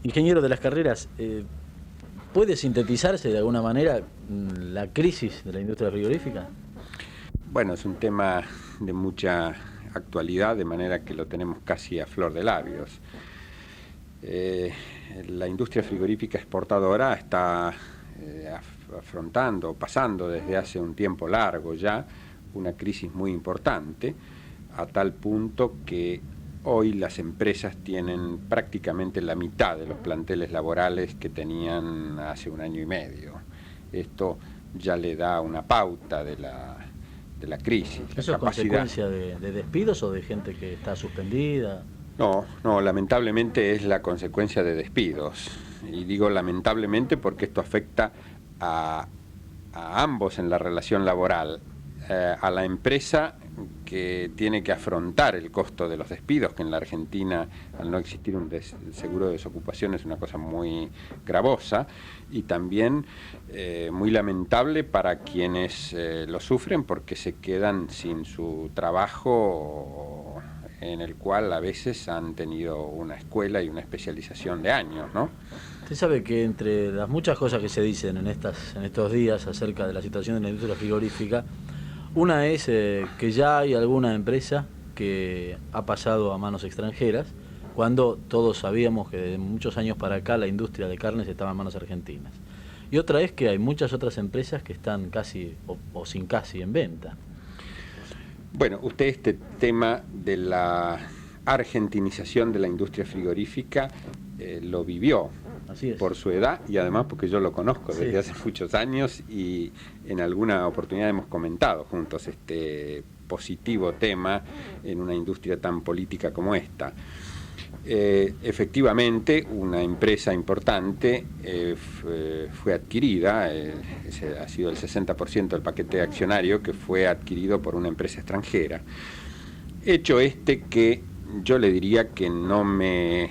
Ingeniero de las carreras, ¿puede sintetizarse de alguna manera la crisis de la industria frigorífica? Bueno, es un tema de mucha actualidad, de manera que lo tenemos casi a flor de labios. La industria frigorífica exportadora está pasando desde hace un tiempo largo ya, una crisis muy importante, a tal punto que hoy las empresas tienen prácticamente la mitad de los planteles laborales que tenían hace un año y medio. Esto ya le da una pauta de la crisis. ¿Eso es consecuencia de despidos o de gente que está suspendida? No, lamentablemente es la consecuencia de despidos. Y digo lamentablemente porque esto afecta a ambos en la relación laboral. A la empresa, que tiene que afrontar el costo de los despidos, que en la Argentina, al no existir un seguro de desocupación, es una cosa muy gravosa, y también muy lamentable para quienes lo sufren, porque se quedan sin su trabajo, en el cual a veces han tenido una escuela y una especialización de años, ¿no? Usted sabe que entre las muchas cosas que se dicen en estos días acerca de la situación de la industria frigorífica, una es que ya hay alguna empresa que ha pasado a manos extranjeras, cuando todos sabíamos que de muchos años para acá la industria de carnes estaba en manos argentinas. Y otra es que hay muchas otras empresas que están casi o sin casi en venta. Bueno, usted este tema de la argentinización de la industria frigorífica lo vivió. Así es. Por su edad y además porque yo lo conozco desde hace muchos años, y en alguna oportunidad hemos comentado juntos este positivo tema en una industria tan política como esta. Efectivamente, una empresa importante fue adquirida, ha sido el 60% del paquete accionario que fue adquirido por una empresa extranjera. Hecho este que yo le diría que no me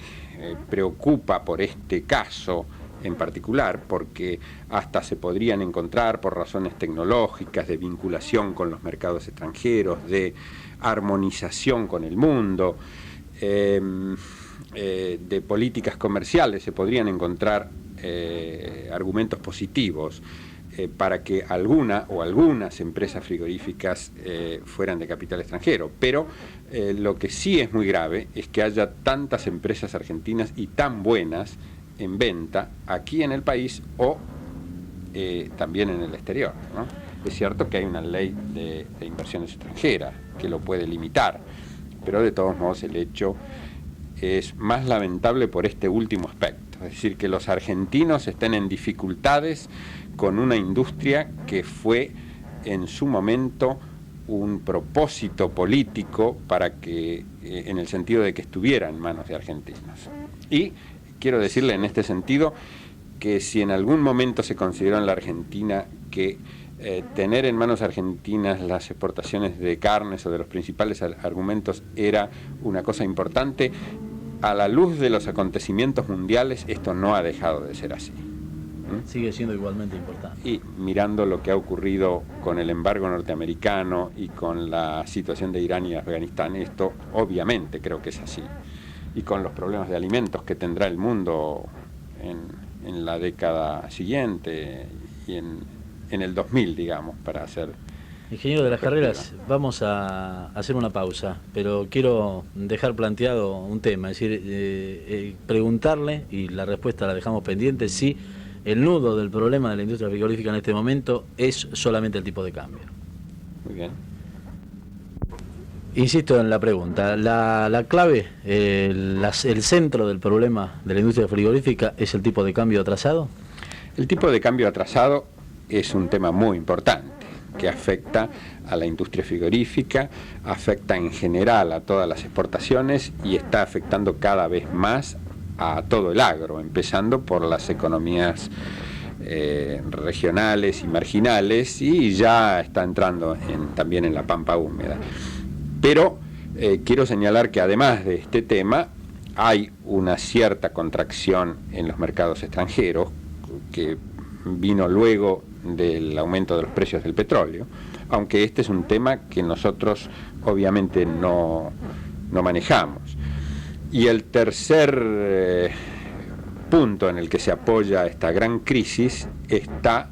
preocupa por este caso en particular, porque hasta se podrían encontrar, por razones tecnológicas, de vinculación con los mercados extranjeros, de armonización con el mundo, de políticas comerciales, se podrían encontrar argumentos positivos para que alguna o algunas empresas frigoríficas fueran de capital extranjero. Pero lo que sí es muy grave es que haya tantas empresas argentinas y tan buenas en venta aquí en el país o también en el exterior, ¿no? Es cierto que hay una ley de inversiones extranjeras que lo puede limitar, pero de todos modos el hecho es más lamentable por este último aspecto, es decir, que los argentinos estén en dificultades con una industria que fue en su momento un propósito político para que, en el sentido de que estuviera en manos de argentinos. Y quiero decirle en este sentido que si en algún momento se consideró en la Argentina que tener en manos argentinas las exportaciones de carnes o de los principales argumentos era una cosa importante, a la luz de los acontecimientos mundiales esto no ha dejado de ser así. Sigue siendo igualmente importante. Y mirando lo que ha ocurrido con el embargo norteamericano y con la situación de Irán y Afganistán, esto obviamente creo que es así. Y con los problemas de alimentos que tendrá el mundo en la década siguiente y en el 2000, digamos, para hacer... Ingeniero de las carreras, vamos a hacer una pausa, pero quiero dejar planteado un tema, es decir, preguntarle, y la respuesta la dejamos pendiente, si el nudo del problema de la industria frigorífica en este momento es solamente el tipo de cambio. Muy bien. Insisto en la pregunta, la clave, el centro del problema de la industria frigorífica es el tipo de cambio atrasado. El tipo de cambio atrasado es un tema muy importante que afecta a la industria frigorífica, afecta en general a todas las exportaciones y está afectando cada vez más a todo el agro, empezando por las economías regionales y marginales, y ya está entrando también en la pampa húmeda. Pero quiero señalar que además de este tema hay una cierta contracción en los mercados extranjeros que vino luego del aumento de los precios del petróleo, aunque este es un tema que nosotros obviamente no manejamos. Y el tercer punto en el que se apoya esta gran crisis está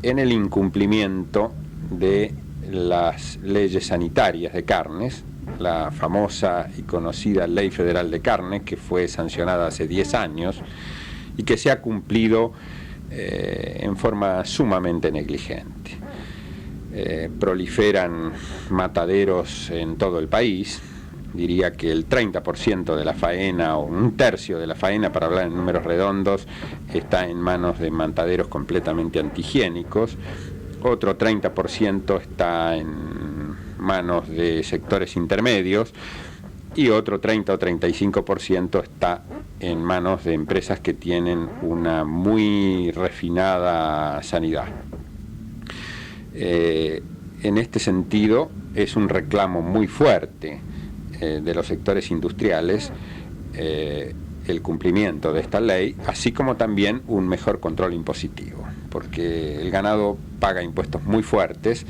en el incumplimiento de las leyes sanitarias de carnes, la famosa y conocida Ley Federal de Carne, que fue sancionada hace 10 años y que se ha cumplido en forma sumamente negligente. Proliferan mataderos en todo el país. Diría que el 30% de la faena, o un tercio de la faena, para hablar en números redondos, está en manos de mataderos completamente antihigiénicos. Otro 30% está en manos de sectores intermedios y otro 30 o 35% está en manos de empresas que tienen una muy refinada sanidad. En este sentido, es un reclamo muy fuerte de los sectores industriales el cumplimiento de esta ley, así como también un mejor control impositivo, porque el ganado paga impuestos muy fuertes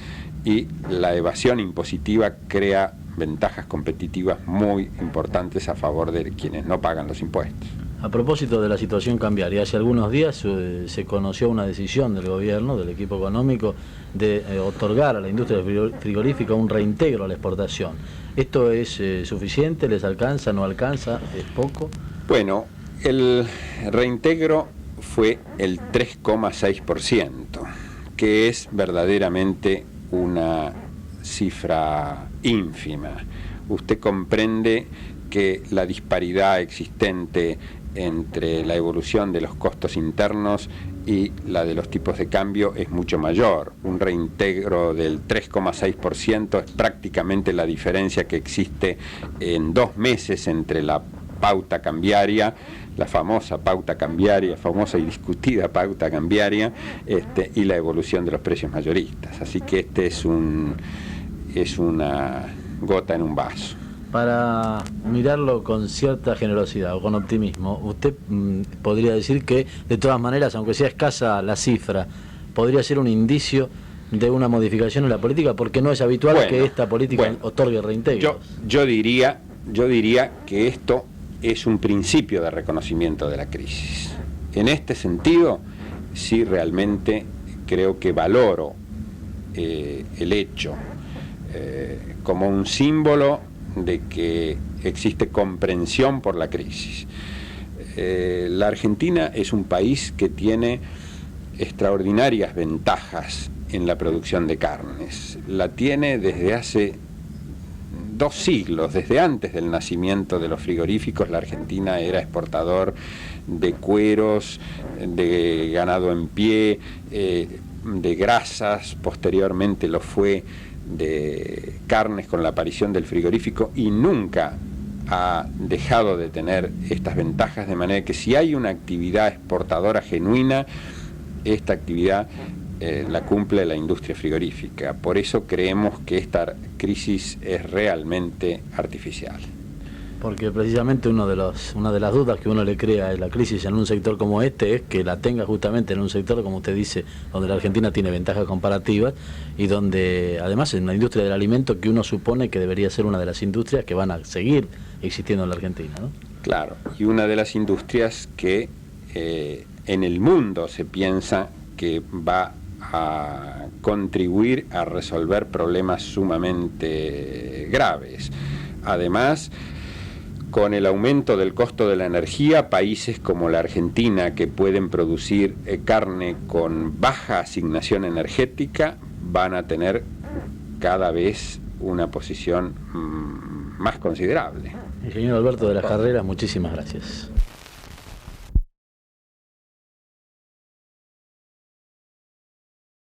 y la evasión impositiva crea ventajas competitivas muy importantes a favor de quienes no pagan los impuestos. A propósito de la situación cambiaria, hace algunos días se conoció una decisión del gobierno, del equipo económico, de otorgar a la industria frigorífica un reintegro a la exportación. ¿Esto es suficiente? ¿Les alcanza? ¿No alcanza? ¿Es poco? Bueno, el reintegro fue el 3,6%, que es verdaderamente una cifra ínfima. Usted comprende que la disparidad existente entre la evolución de los costos internos y la de los tipos de cambio es mucho mayor. Un reintegro del 3,6% es prácticamente la diferencia que existe en 2 meses entre la pauta cambiaria, la famosa pauta cambiaria, famosa y discutida pauta cambiaria, y la evolución de los precios mayoristas. Así que este es una gota en un vaso. Para mirarlo con cierta generosidad o con optimismo, usted podría decir que, de todas maneras, aunque sea escasa la cifra, podría ser un indicio de una modificación en la política, porque no es habitual que esta política otorgue reintegros. Yo diría que esto es un principio de reconocimiento de la crisis. En este sentido, sí realmente creo que valoro el hecho como un símbolo de que existe comprensión por la crisis. La Argentina es un país que tiene extraordinarias ventajas en la producción de carnes. La tiene desde hace 2 siglos, desde antes del nacimiento de los frigoríficos. La Argentina era exportador de cueros, de ganado en pie, de grasas, posteriormente lo fue de carnes con la aparición del frigorífico, y nunca ha dejado de tener estas ventajas, de manera que si hay una actividad exportadora genuina, esta actividad la cumple la industria frigorífica. Por eso creemos que esta crisis es realmente artificial. Porque precisamente una de las dudas que uno le crea a la crisis en un sector como este es que la tenga justamente en un sector, como usted dice, donde la Argentina tiene ventajas comparativas y donde además en la industria del alimento, que uno supone que debería ser una de las industrias que van a seguir existiendo en la Argentina, ¿no? Claro, y una de las industrias que en el mundo se piensa que va a contribuir a resolver problemas sumamente graves. Además, con el aumento del costo de la energía, países como la Argentina, que pueden producir carne con baja asignación energética, van a tener cada vez una posición más considerable. Ingeniero Alberto de las Carreras, muchísimas gracias.